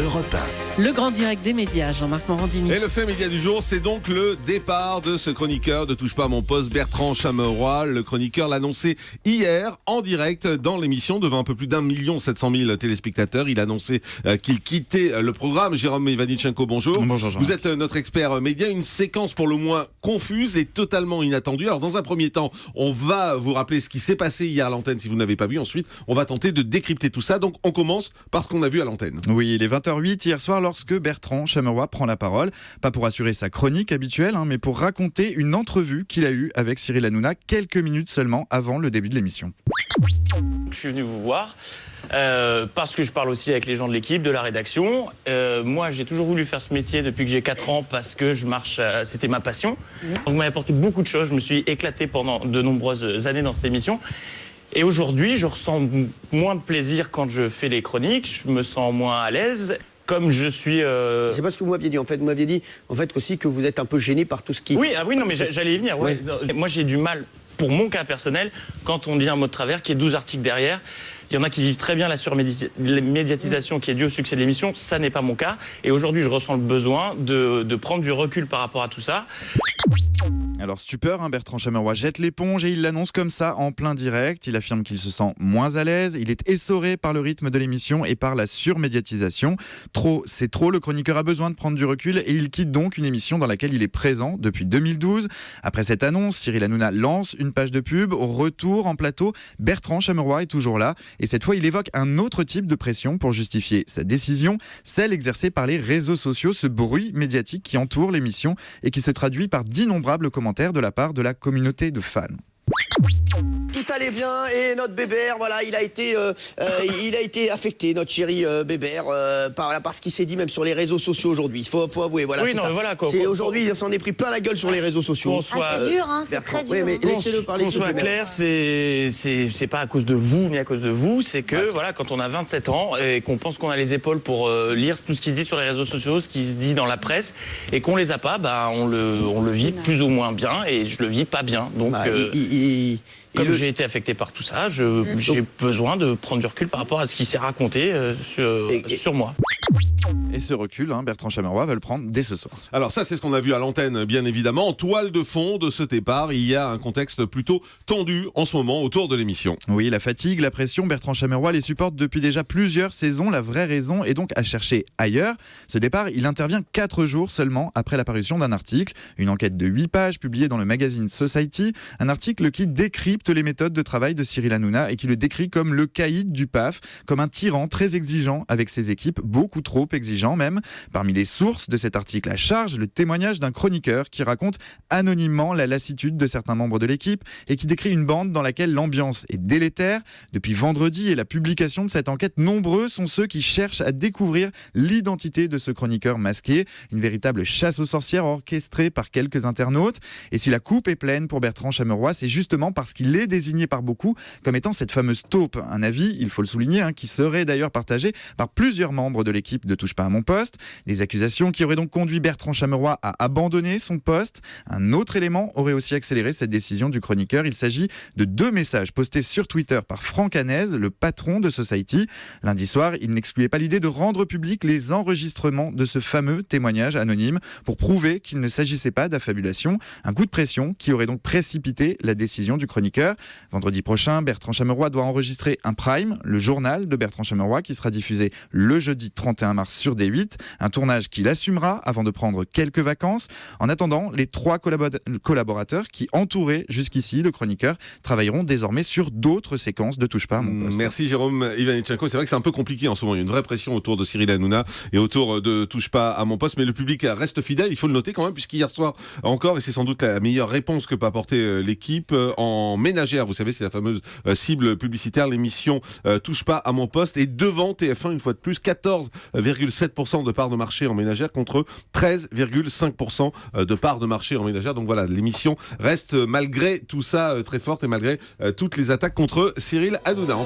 Europe 1. Le grand direct des médias, Jean-Marc Morandini. Et le fait média du jour, c'est donc le départ de ce chroniqueur de Touche pas à mon poste, Bertrand Chameroy. Le chroniqueur l'a annoncé hier en direct dans l'émission devant un peu plus d'1 700 000 téléspectateurs. Il a annoncé qu'il quittait le programme. Jérôme Ivanichenko, bonjour. Bonjour Jean. Vous êtes notre expert média. Une séquence pour le moins confuse et totalement inattendue. Alors dans un premier temps, on va vous rappeler ce qui s'est passé hier à l'antenne si vous n'avez pas vu. Ensuite, on va tenter de décrypter tout ça. Donc on commence par ce qu'on a vu à l'antenne. Oui, il est 20h08 hier soir lorsque Bertrand Chameroy prend la parole. Pas pour assurer sa chronique habituelle, mais pour raconter une entrevue qu'il a eue avec Cyril Hanouna quelques minutes seulement avant le début de l'émission. Je suis venu vous voir parce que je parle aussi avec les gens de l'équipe, de la rédaction. Moi, j'ai toujours voulu faire ce métier depuis que j'ai 4 ans parce que je marche, c'était ma passion. Donc, vous m'avez apporté beaucoup de choses. Je me suis éclaté pendant de nombreuses années dans cette émission. Et aujourd'hui, je ressens moins de plaisir quand je fais les chroniques. Je me sens moins à l'aise. Comme je suis... C'est pas ce que vous m'aviez dit. En fait, vous m'aviez dit aussi que vous êtes un peu gêné par tout ce qui... Oui, non, mais j'allais y venir. Ouais. Moi, j'ai du mal, pour mon cas personnel, quand on dit un mot de travers, qui est 12 articles derrière. Il y en a qui vivent très bien la surmédiatisation qui est due au succès de l'émission. Ça n'est pas mon cas. Et aujourd'hui, je ressens le besoin de prendre du recul par rapport à tout ça. Alors stupeur, Bertrand Chameroy jette l'éponge et il l'annonce comme ça en plein direct. Il affirme qu'il se sent moins à l'aise. Il est essoré par le rythme de l'émission et par la surmédiatisation. Trop, c'est trop. Le chroniqueur a besoin de prendre du recul et il quitte donc une émission dans laquelle il est présent depuis 2012. Après cette annonce, Cyril Hanouna lance une page de pub. Au retour en plateau, Bertrand Chameroy est toujours là. Et cette fois, il évoque un autre type de pression pour justifier sa décision, celle exercée par les réseaux sociaux, ce bruit médiatique qui entoure l'émission et qui se traduit par d'innombrables commentaires de la part de la communauté de fans. Tout allait bien et notre Bébert, voilà, il a été affecté, notre chéri Bébert, par ce qu'il s'est dit même sur les réseaux sociaux aujourd'hui. Il faut avouer, voilà. Oui, c'est non, ça. mais voilà, quoi. Aujourd'hui, il s'en est pris plein la gueule sur les réseaux sociaux. C'est dur, c'est très dur. Oui, mais laissez-le parler. Qu'on soit clair, c'est pas à cause de vous, mais à cause de vous. C'est que voilà, quand on a 27 ans et qu'on pense qu'on a les épaules pour lire tout ce qui se dit sur les réseaux sociaux, ce qui se dit dans la presse, et qu'on les a pas, on le vit plus ou moins bien, et je le vis pas bien. Donc comme j'ai été affecté par tout ça, j'ai besoin de prendre du recul par rapport à ce qui s'est raconté sur moi. Et ce recul, Bertrand Chameroy va le prendre dès ce soir. Alors ça, c'est ce qu'on a vu à l'antenne, bien évidemment. En toile de fond de ce départ, il y a un contexte plutôt tendu en ce moment autour de l'émission. Oui, la fatigue, la pression, Bertrand Chameroy les supporte depuis déjà plusieurs saisons. La vraie raison est donc à chercher ailleurs. Ce départ, il intervient 4 jours seulement après l'apparition d'un article. Une enquête de 8 pages publiée dans le magazine Society. Un article qui décrypte les méthodes de travail de Cyril Hanouna et qui le décrit comme le caïd du PAF, comme un tyran très exigeant avec ses équipes, beaucoup trop exigeant même. Parmi les sources de cet article à charge, le témoignage d'un chroniqueur qui raconte anonymement la lassitude de certains membres de l'équipe et qui décrit une bande dans laquelle l'ambiance est délétère. Depuis vendredi et la publication de cette enquête, nombreux sont ceux qui cherchent à découvrir l'identité de ce chroniqueur masqué. Une véritable chasse aux sorcières orchestrée par quelques internautes. Et si la coupe est pleine pour Bertrand Chameroy, c'est justement parce qu'il est désigné par beaucoup comme étant cette fameuse taupe. Un avis, il faut le souligner, qui serait d'ailleurs partagé par plusieurs membres de l'équipe de Touche pas à mon poste. Des accusations qui auraient donc conduit Bertrand Chameroy à abandonner son poste. Un autre élément aurait aussi accéléré cette décision du chroniqueur. Il s'agit de 2 messages postés sur Twitter par Franck Hanez, le patron de Society. Lundi soir, il n'excluait pas l'idée de rendre public les enregistrements de ce fameux témoignage anonyme pour prouver qu'il ne s'agissait pas d'affabulation. Un coup de pression qui aurait donc précipité la décision du chroniqueur. Vendredi prochain, Bertrand Chameroy doit enregistrer un prime, le journal de Bertrand Chameroy, qui sera diffusé le jeudi 31 mars sur D8. Un tournage qu'il assumera avant de prendre quelques vacances. En attendant, les 3 collaborateurs qui entouraient jusqu'ici le chroniqueur travailleront désormais sur d'autres séquences de Touche pas à mon poste. Merci Jérôme Ivanichenko. C'est vrai que c'est un peu compliqué en ce moment. Il y a une vraie pression autour de Cyril Hanouna et autour de Touche pas à mon poste. Mais le public reste fidèle. Il faut le noter quand même, puisqu'hier soir encore, et c'est sans doute la meilleure réponse que peut apporter l'équipe, en ménagère. Vous savez, c'est la fameuse cible publicitaire. L'émission Touche pas à mon poste est devant TF1 une fois de plus. 14,7% de part de marché en ménagère contre 13,5% de part de marché en ménagère. Donc voilà, l'émission reste malgré tout ça très forte et malgré toutes les attaques contre Cyril Hanouna.